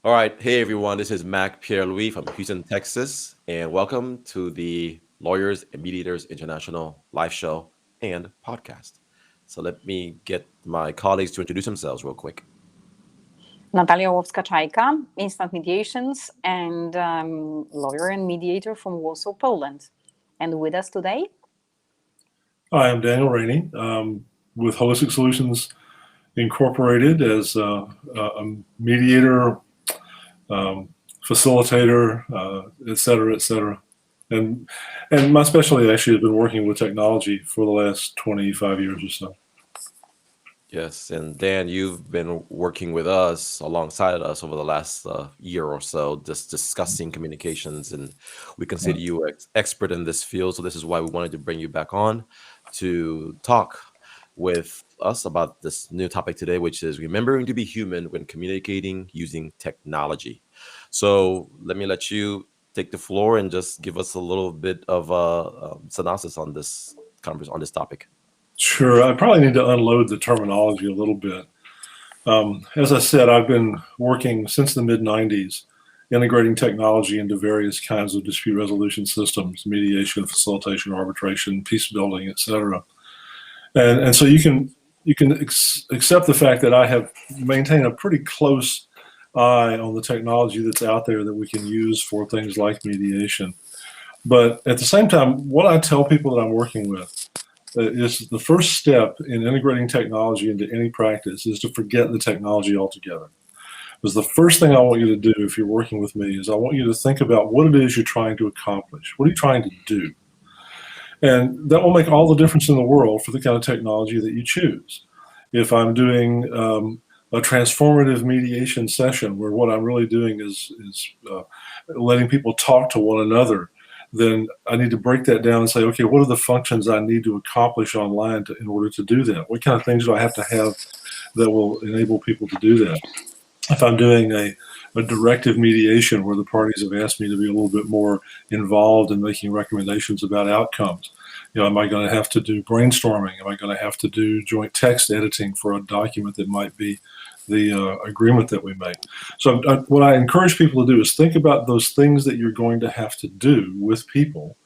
All right. Hey, everyone. This is Mac Pierre Louis from Houston, Texas, and welcome to the Lawyers and Mediators International live show and podcast. So, let me get my colleagues to introduce themselves real quick. Natalia Łowska-Czajka, Instant Mediations, and lawyer and mediator from Warsaw, Poland. And with us today? Hi, I'm Daniel Rainey with Holistic Solutions Incorporated as a mediator, facilitator, et cetera, et cetera. And my specialty actually has been working with technology for the last 25 years or so. Yes. And Dan, you've been working with us alongside us over the last year or so, just discussing communications. And we consider you an expert in this field. So, this is why we wanted to bring you back on to talk with us about this new topic today, which is remembering to be human when communicating using technology. So let me let you take the floor and just give us a little bit of a synopsis on this conversation, on this topic. Sure, I probably need to unload the terminology a little bit. As I said, I've been working since the mid-90s, integrating technology into various kinds of dispute resolution systems, mediation, facilitation, arbitration, peace building, et cetera. And so you can accept the fact that I have maintained a pretty close eye on the technology that's out there that we can use for things like mediation. But at the same time, what I tell people that I'm working with is the first step in integrating technology into any practice is to forget the technology altogether. Because the first thing I want you to do if you're working with me is I want you to think about what it is you're trying to accomplish. What are you trying to do? And that will make all the difference in the world for the kind of technology that you choose. If I'm doing a transformative mediation session where what I'm really doing is letting people talk to one another, then I need to break that down and say, okay, what are the functions I need to accomplish online in order to do that? What kind of things do I have to have that will enable people to do that? If I'm doing a directive mediation where the parties have asked me to be a little bit more involved in making recommendations about outcomes, am I going to have to do brainstorming? Am I going to have to do joint text editing for a document that might be the agreement that we make? So what I encourage people to do is think about those things that you're going to have to do with people,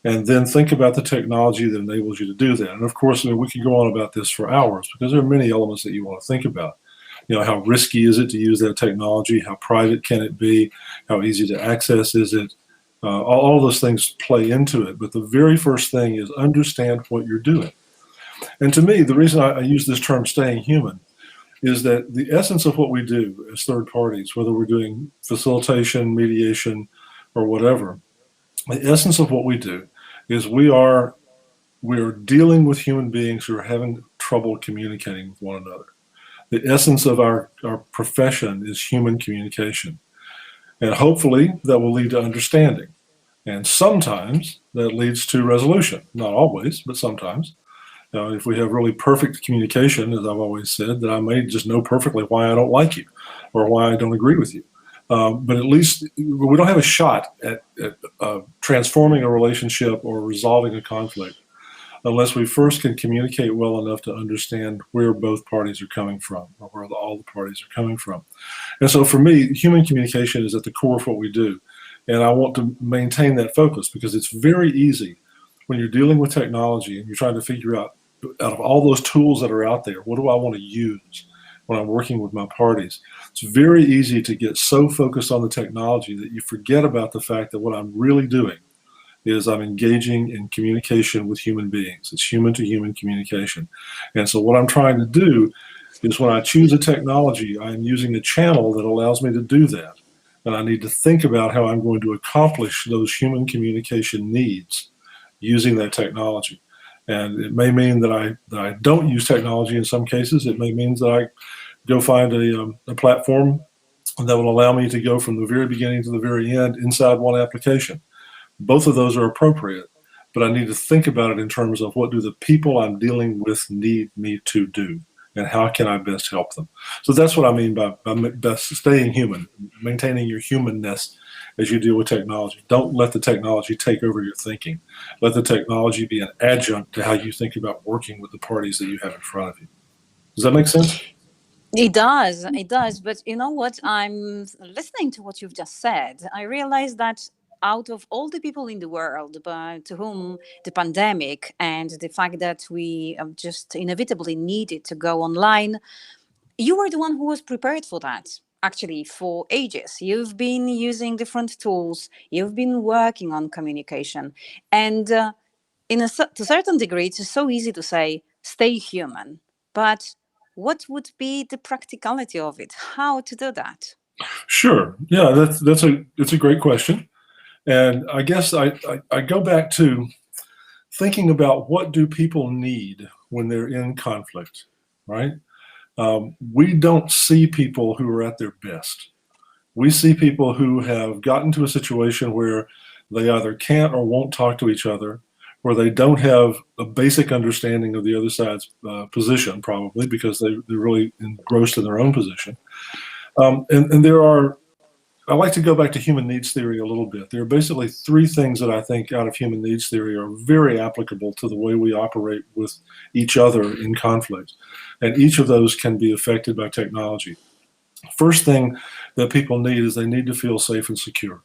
and then think about the technology that enables you to do that. And of course, we can go on about this for hours because there are many elements that you want to think about. How risky is it to use that technology? How private can it be? How easy to access is it? All those things play into it. But the very first thing is understand what you're doing. And to me, the reason I use this term staying human is that the essence of what we do as third parties, whether we're doing facilitation, mediation, or whatever, the essence of what we do is we are dealing with human beings who are having trouble communicating with one another. The essence of our profession is human communication. And hopefully that will lead to understanding. And sometimes that leads to resolution. Not always, but sometimes. If we have really perfect communication, as I've always said, then I may just know perfectly why I don't like you or why I don't agree with you. But at least we don't have a shot at transforming a relationship or resolving a conflict unless we first can communicate well enough to understand where both parties are coming from, or where all the parties are coming from. And so for me, human communication is at the core of what we do. And I want to maintain that focus because it's very easy when you're dealing with technology and you're trying to figure out of all those tools that are out there, what do I want to use when I'm working with my parties? It's very easy to get so focused on the technology that you forget about the fact that what I'm really doing is I'm engaging in communication with human beings. It's human-to-human communication. And so what I'm trying to do is when I choose a technology, I'm using a channel that allows me to do that. And I need to think about how I'm going to accomplish those human communication needs using that technology. And it may mean that I don't use technology in some cases. It may mean that I go find a platform that will allow me to go from the very beginning to the very end inside one application. Both of those are appropriate, but I need to think about it in terms of what do the people I'm dealing with need me to do, and how can I best help them? So that's what I mean by staying human, maintaining your humanness as you deal with technology. Don't let the technology take over your thinking. Let the technology be an adjunct to how you think about working with the parties that you have in front of you. Does that make sense? It does. But you know what? I'm listening to what you've just said. I realize that out of all the people in the world, but to whom the pandemic and the fact that we just inevitably needed to go online, you were the one who was prepared for that. Actually, for ages, you've been using different tools. You've been working on communication, and to a certain degree, it's so easy to say, stay human. But what would be the practicality of it? How to do that? Sure. Yeah, it's a great question. And I guess I go back to thinking about what do people need when they're in conflict, right? We don't see people who are at their best. We see people who have gotten to a situation where they either can't or won't talk to each other, where they don't have a basic understanding of the other side's position, probably because they're really engrossed in their own position. And there are, I like to go back to human needs theory a little bit. There are basically three things that I think out of human needs theory are very applicable to the way we operate with each other in conflict. And each of those can be affected by technology. First thing that people need is they need to feel safe and secure.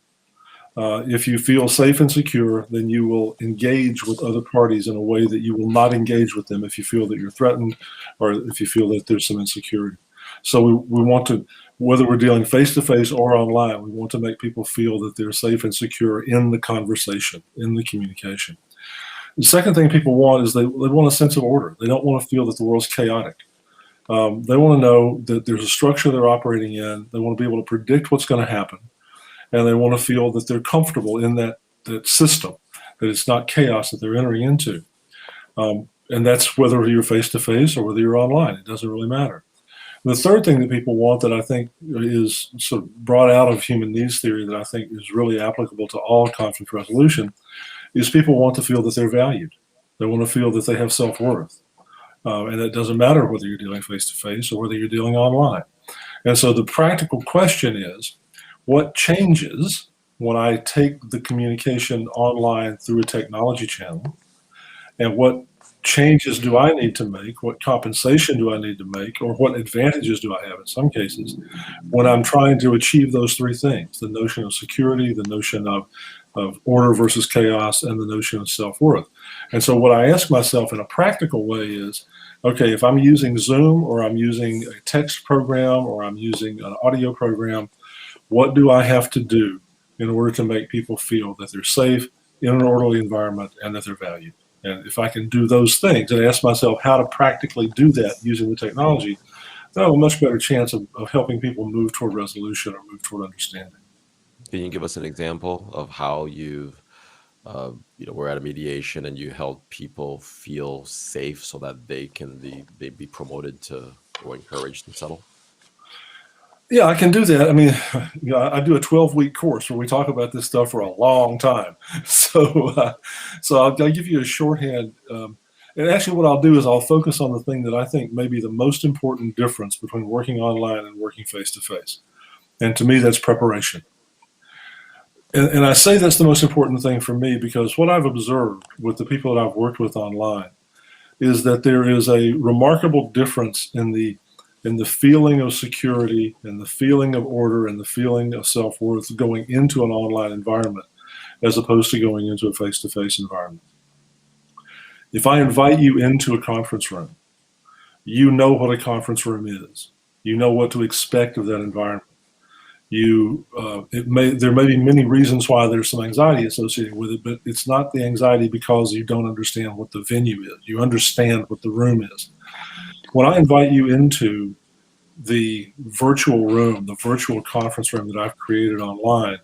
If you feel safe and secure, then you will engage with other parties in a way that you will not engage with them if you feel that you're threatened or if you feel that there's some insecurity. So we want to, whether we're dealing face-to-face or online, we want to make people feel that they're safe and secure in the conversation, in the communication. The second thing people want is they want a sense of order. They don't want to feel that the world's chaotic. They want to know that there's a structure they're operating in. They want to be able to predict what's going to happen. And they want to feel that they're comfortable in that system, that it's not chaos that they're entering into. And that's whether you're face-to-face or whether you're online. It doesn't really matter. The third thing that people want that I think is sort of brought out of human needs theory that I think is really applicable to all conflict resolution is people want to feel that they're valued. They want to feel that they have self-worth. And it doesn't matter whether you're dealing face-to-face or whether you're dealing online. And so the practical question is, what changes when I take the communication online through a technology channel? And what changes do I need to make? What compensation do I need to make? Or what advantages do I have in some cases when I'm trying to achieve those three things? The notion of security, the notion of order versus chaos, and the notion of self-worth. And so what I ask myself in a practical way is, okay, if I'm using Zoom or I'm using a text program or I'm using an audio program, what do I have to do in order to make people feel that they're safe in an orderly environment and that they're valued? And if I can do those things and ask myself how to practically do that using the technology, then I have a much better chance of helping people move toward resolution or move toward understanding. Can you give us an example of how you've, we're at a mediation and you help people feel safe so that they can be promoted to or encouraged and settle? Yeah, I can do that. I mean, I do a 12-week course where we talk about this stuff for a long time. So I'll give you a shorthand. And actually what I'll do is I'll focus on the thing that I think may be the most important difference between working online and working face-to-face. And to me, that's preparation. And I say that's the most important thing for me because what I've observed with the people that I've worked with online is that there is a remarkable difference in the feeling of security and the feeling of order and the feeling of self-worth going into an online environment as opposed to going into a face-to-face environment. If I invite you into a conference room, you know what a conference room is. You know what to expect of that environment. There may be many reasons why there's some anxiety associated with it, but it's not the anxiety because you don't understand what the venue is. You understand what the room is. When I invite you into the virtual room, the virtual conference room that I've created online,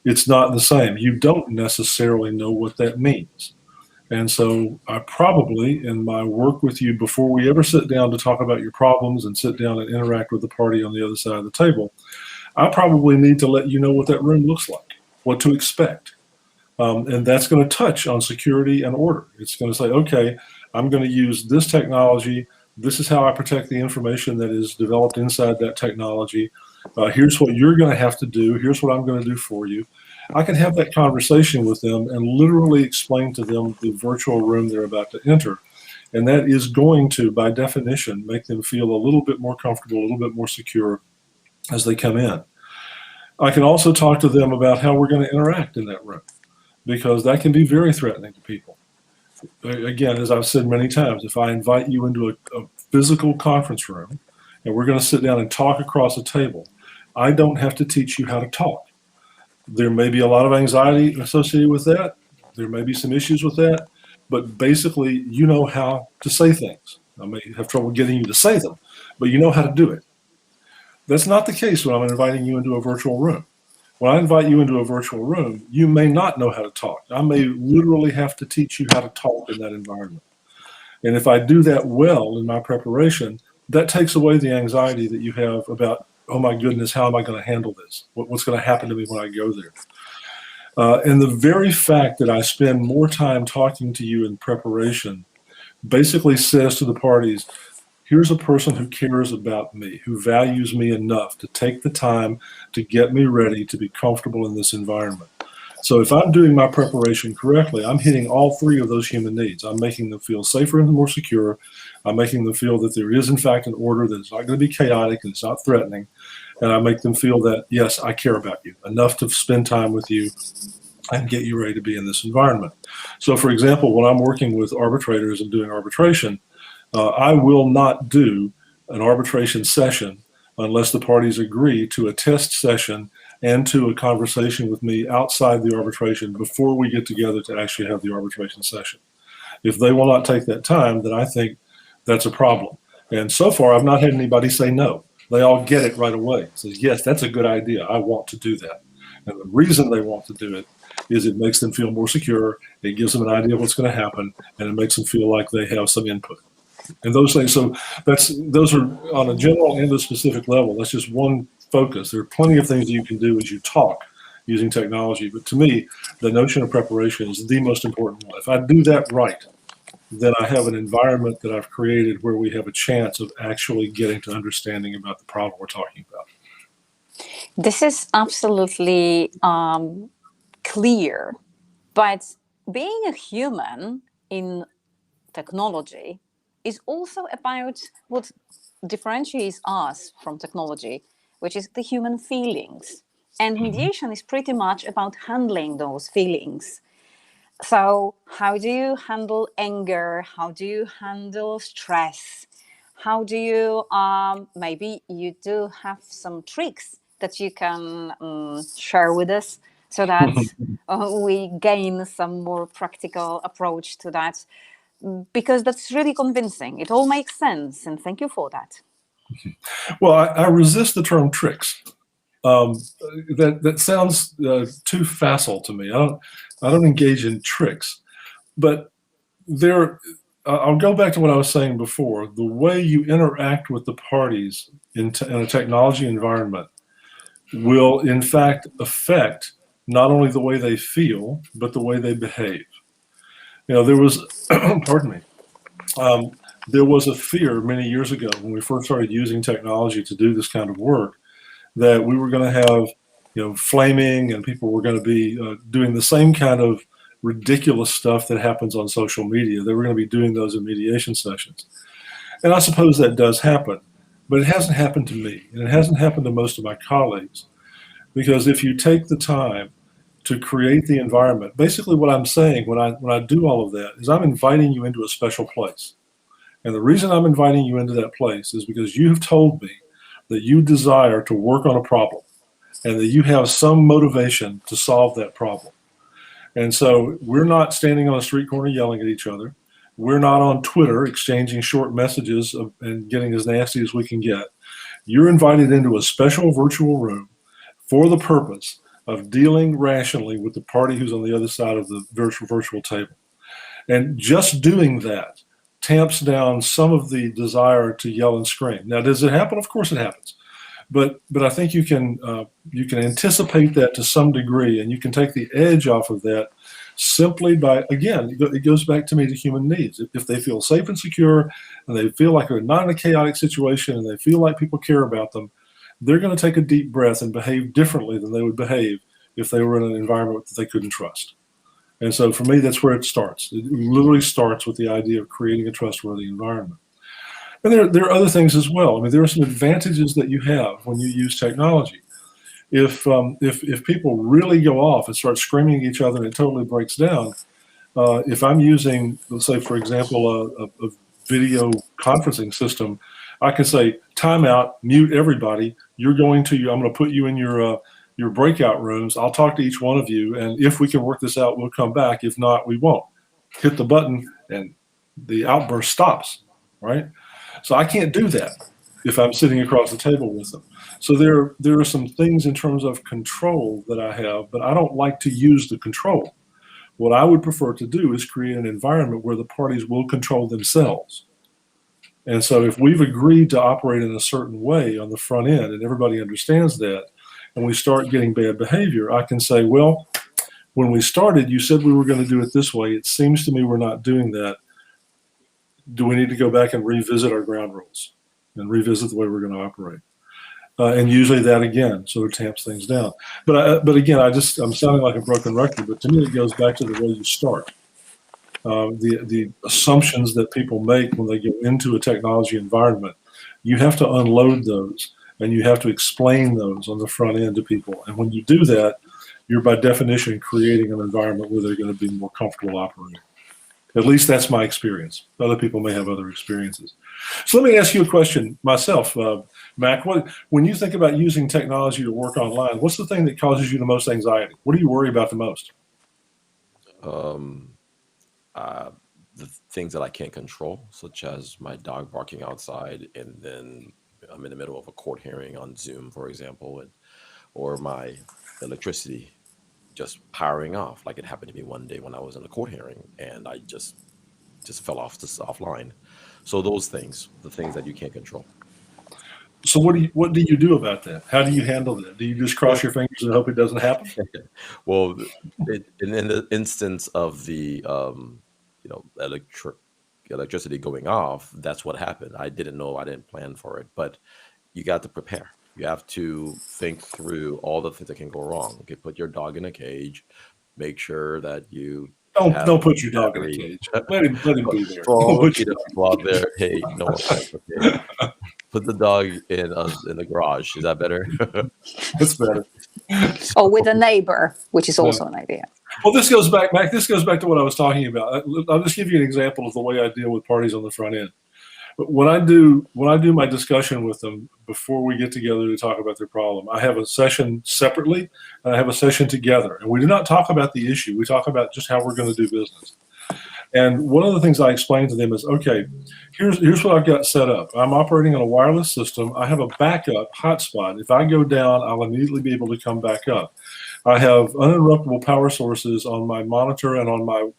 it's not the same. You don't necessarily know what that means. And so I probably, in my work with you, before we ever sit down to talk about your problems and sit down and interact with the party on the other side of the table, I probably need to let you know what that room looks like, what to expect. And that's going to touch on security and order. It's going to say, okay, I'm going to use this technology. This is how I protect the information that is developed inside that technology. Here's what you're going to have to do. Here's what I'm going to do for you. I can have that conversation with them and literally explain to them the virtual room they're about to enter And that is going to, by definition, make them feel a little bit more comfortable, a little bit more secure as they come in. I can also talk to them about how we're going to interact in that room, because that can be very threatening to people. Again, as I've said many times, if I invite you into a physical conference room and we're going to sit down and talk across a table, I don't have to teach you how to talk. There may be a lot of anxiety associated with that. There may be some issues with that, but basically you know how to say things. I may have trouble getting you to say them, but you know how to do it. That's not the case when I'm inviting you into a virtual room. When I invite you into a virtual room, you may not know how to talk. I may literally have to teach you how to talk in that environment. And if I do that well in my preparation, that takes away the anxiety that you have about, oh my goodness, how am I going to handle this? What's going to happen to me when I go there? And the very fact that I spend more time talking to you in preparation basically says to the parties, here's a person who cares about me, who values me enough to take the time to get me ready to be comfortable in this environment. So if I'm doing my preparation correctly, I'm hitting all three of those human needs. I'm making them feel safer and more secure. I'm making them feel that there is, in fact, an order that is not going to be chaotic and it's not threatening. And I make them feel that, yes, I care about you enough to spend time with you and get you ready to be in this environment. So, for example, when I'm working with arbitrators and doing arbitration, I will not do an arbitration session unless the parties agree to a test session and to a conversation with me outside the arbitration before we get together to actually have the arbitration session. If they will not take that time, then I think that's a problem. And so far, I've not had anybody say no. They all get it right away. Says, yes, that's a good idea. I want to do that. And the reason they want to do it is it makes them feel more secure. It gives them an idea of what's going to happen, and it makes them feel like they have some input. And those things, so those are on a general and a specific level. That's just one focus. There are plenty of things that you can do as you talk using technology. But to me, the notion of preparation is the most important one. If I do that right, then I have an environment that I've created where we have a chance of actually getting to understanding about the problem we're talking about. This is absolutely clear. But being a human in technology is also about what differentiates us from technology, which is the human feelings. And mediation is pretty much about handling those feelings. So how do you handle anger? How do you handle stress? How do you, maybe you do have some tricks that you can share with us so that we gain some more practical approach to that, because that's really convincing. It all makes sense, and thank you for that. Well, I resist the term tricks. That sounds too facile to me. I don't engage in tricks, but I'll go back to what I was saying before. The way you interact with the parties in a technology environment will, in fact, affect not only the way they feel, but the way they behave. You know, there was, pardon me, there was a fear many years ago when we first started using technology to do this kind of work that we were going to have, you know, flaming and people were going to be doing the same kind of ridiculous stuff that happens on social media. They were going to be doing those in mediation sessions. And I suppose that does happen, but it hasn't happened to me, and it hasn't happened to most of my colleagues. Because if you take the time to create the environment, basically what I'm saying when I do all of that is I'm inviting you into a special place. And the reason I'm inviting you into that place is because you have told me that you desire to work on a problem and that you have some motivation to solve that problem. And so we're not standing on a street corner yelling at each other. We're not on Twitter exchanging short messages and getting as nasty as we can get. You're invited into a special virtual room for the purpose of dealing rationally with the party who's on the other side of the virtual table. And just doing that tamps down some of the desire to yell and scream. Now, does it happen? Of course it happens. But I think you can anticipate that to some degree, and you can take the edge off of that simply by, again, it goes back to me to human needs. If they feel safe and secure, and they feel like they're not in a chaotic situation, and they feel like people care about them, they're going to take a deep breath and behave differently than they would behave if they were in an environment that they couldn't trust. And so for me, that's where it starts. It literally starts with the idea of creating a trustworthy environment. And there are other things as well. I mean, there are some advantages that you have when you use technology. If people really go off and start screaming at each other and it totally breaks down, if I'm using, let's say, for example, a video conferencing system, I can say, timeout, mute everybody. I'm going to put you in your breakout rooms. I'll talk to each one of you, and if we can work this out, we'll come back. If not, we won't. Hit the button, and the outburst stops, right? So I can't do that if I'm sitting across the table with them. So there are some things in terms of control that I have, but I don't like to use the control. What I would prefer to do is create an environment where the parties will control themselves. And so if we've agreed to operate in a certain way on the front end and everybody understands that, and we start getting bad behavior, I can say, well, when we started, you said we were going to do it this way. It seems to me we're not doing that. Do we need to go back and revisit our ground rules and revisit the way we're going to operate? And usually that again sort of tamps things down. But again, I'm sounding like a broken record, but to me it goes back to the way you start. The assumptions that people make when they get into a technology environment, you have to unload those and you have to explain those on the front end to people. And when you do that, you're by definition creating an environment where they're going to be more comfortable operating. At least that's my experience. Other people may have other experiences. So let me ask you a question myself, Mac. When you think about using technology to work online, what's the thing that causes you the most anxiety? What do you worry about the most? The things that I can't control, such as my dog barking outside, and then I'm in the middle of a court hearing on Zoom, for example, or my electricity just powering off, like it happened to me one day when I was in a court hearing, and I just fell off offline. So those things, the things that you can't control. So what do you do about that? How do you handle that? Do you just cross your fingers and hope it doesn't happen? Well, in the instance of the electricity going off, that's what happened. I didn't know, I didn't plan for it, but you got to prepare. You have to think through all the things that can go wrong. Okay, put your dog in a cage. Make sure that you don't put your dog in a cage. Let him be there. Go out there. Hey, no offense. Okay. Put the dog in the garage. Is that better? That's better. Or with a neighbor, which is also an idea. Well, this goes back, Mac. This goes back to what I was talking about. I'll just give you an example of the way I deal with parties on the front end. But when I do my discussion with them before we get together to talk about their problem, I have a session separately and I have a session together. And we do not talk about the issue. We talk about just how we're going to do business. And one of the things I explain to them is, okay, here's what I've got set up. I'm operating on a wireless system. I have a backup hotspot. If I go down, I'll immediately be able to come back up. I have uninterruptible power sources on my monitor and on my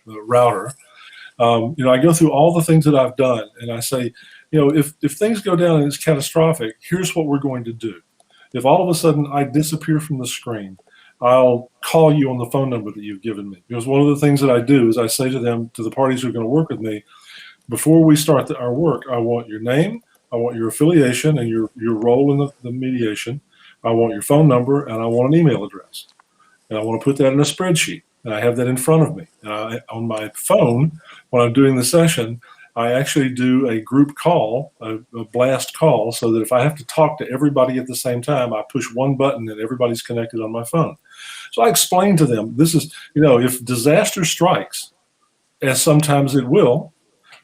router. I go through all the things that I've done, and I say, if things go down and it's catastrophic, here's what we're going to do. If all of a sudden I disappear from the screen, I'll call you on the phone number that you've given me. Because one of the things that I do is I say to the parties who are going to work with me, before we start our work, I want your name, I want your affiliation and your role in the mediation, I want your phone number, and I want an email address. And I want to put that in a spreadsheet. And I have that in front of me. And on my phone, when I'm doing the session, I actually do a group call, a blast call, so that if I have to talk to everybody at the same time, I push one button and everybody's connected on my phone. So I explain to them, this is, if disaster strikes, as sometimes it will,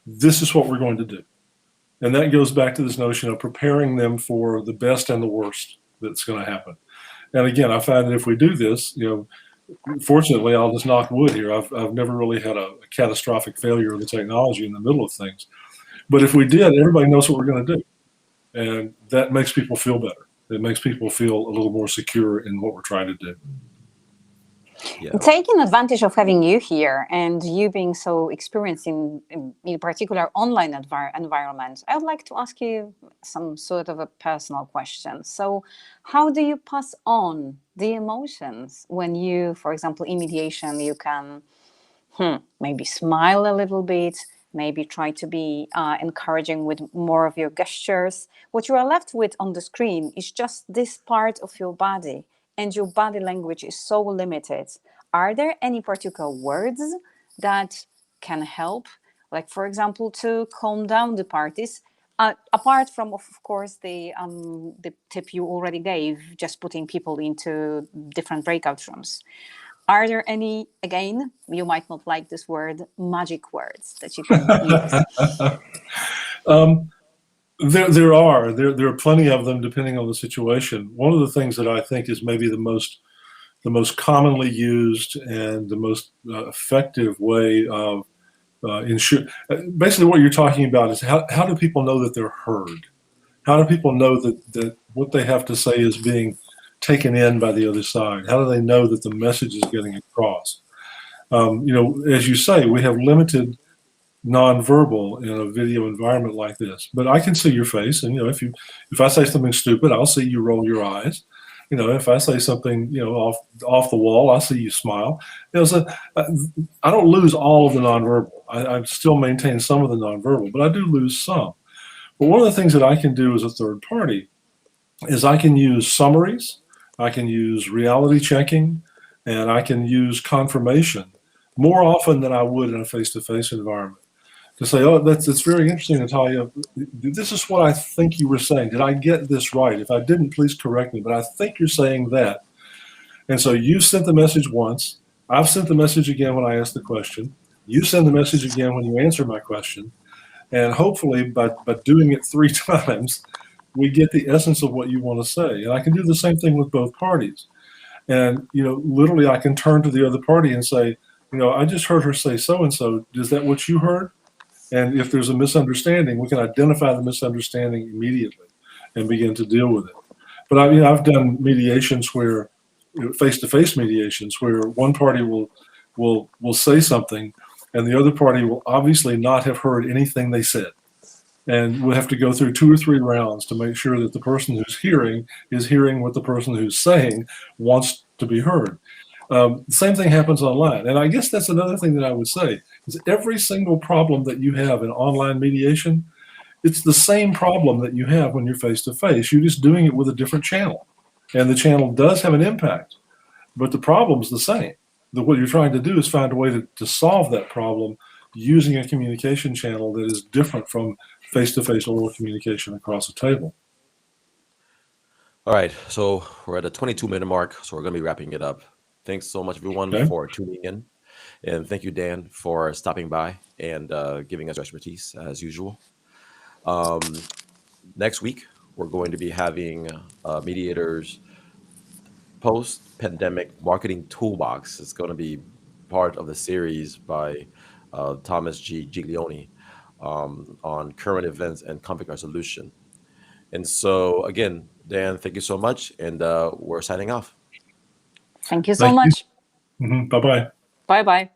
this is what we're going to do. And that goes back to this notion of preparing them for the best and the worst that's going to happen. And again, I find that if we do this, fortunately, I'll just knock wood here. I've never really had a catastrophic failure of the technology in the middle of things. But if we did, everybody knows what we're going to do. And that makes people feel better. It makes people feel a little more secure in what we're trying to do. Yeah. Taking advantage of having you here and you being so experienced in particular online environment, I would like to ask you some sort of a personal question. So how do you pass on the emotions when you, for example, in mediation, you can maybe smile a little bit, maybe try to be encouraging with more of your gestures. What you are left with on the screen is just this part of your body. And your body language is so limited. Are there any particular words that can help, like for example, to calm down the parties? Apart from, of course, the tip you already gave, just putting people into different breakout rooms. Are there any, again, you might not like this word, magic words that you can use? um, there are plenty of them depending on the situation. One of the things that I think is maybe the most commonly used and the most effective way of ensure. Basically, what you're talking about is how do people know that they're heard? How do people know that what they have to say is being taken in by the other side? How do they know that the message is getting across? As you say, we have limited nonverbal in a video environment like this. But I can see your face, and if I say something stupid, I'll see you roll your eyes. If I say something off the wall, I'll see you smile. So I don't lose all of the nonverbal. I still maintain some of the nonverbal, but I do lose some. But one of the things that I can do as a third party is I can use summaries, I can use reality checking, and I can use confirmation more often than I would in a face-to-face environment. To say, oh, that's very interesting, Natalia. This is what I think you were saying. Did I get this right? If I didn't, please correct me. But I think you're saying that. And so you sent the message once. I've sent the message again when I ask the question. You send the message again when you answer my question. And hopefully, by doing it 3 times, we get the essence of what you want to say. And I can do the same thing with both parties. And literally, I can turn to the other party and say, I just heard her say so and so. Is that what you heard? And if there's a misunderstanding, we can identify the misunderstanding immediately and begin to deal with it. But I've done mediations where, face-to-face mediations, where one party will say something, and the other party will obviously not have heard anything they said, and we'll have to go through 2 or 3 rounds to make sure that the person who's hearing is hearing what the person who's saying wants to be heard. The same thing happens online. And I guess that's another thing that I would say is every single problem that you have in online mediation, it's the same problem that you have when you're face to face. You're just doing it with a different channel. And the channel does have an impact, but the problem's the same. What you're trying to do is find a way to solve that problem using a communication channel that is different from face-to-face oral communication across a table. All right, so we're at a 22-minute mark, so we're going to be wrapping it up. Thanks so much, everyone, for tuning in. And thank you, Dan, for stopping by and giving us your expertise, as usual. Next week, we're going to be having Mediators Post-Pandemic Marketing Toolbox. It's going to be part of the series by Thomas G. Giglione on current events and conflict resolution. And so, again, Dan, thank you so much, and we're signing off. Thank you so much. Bye-bye. Bye-bye.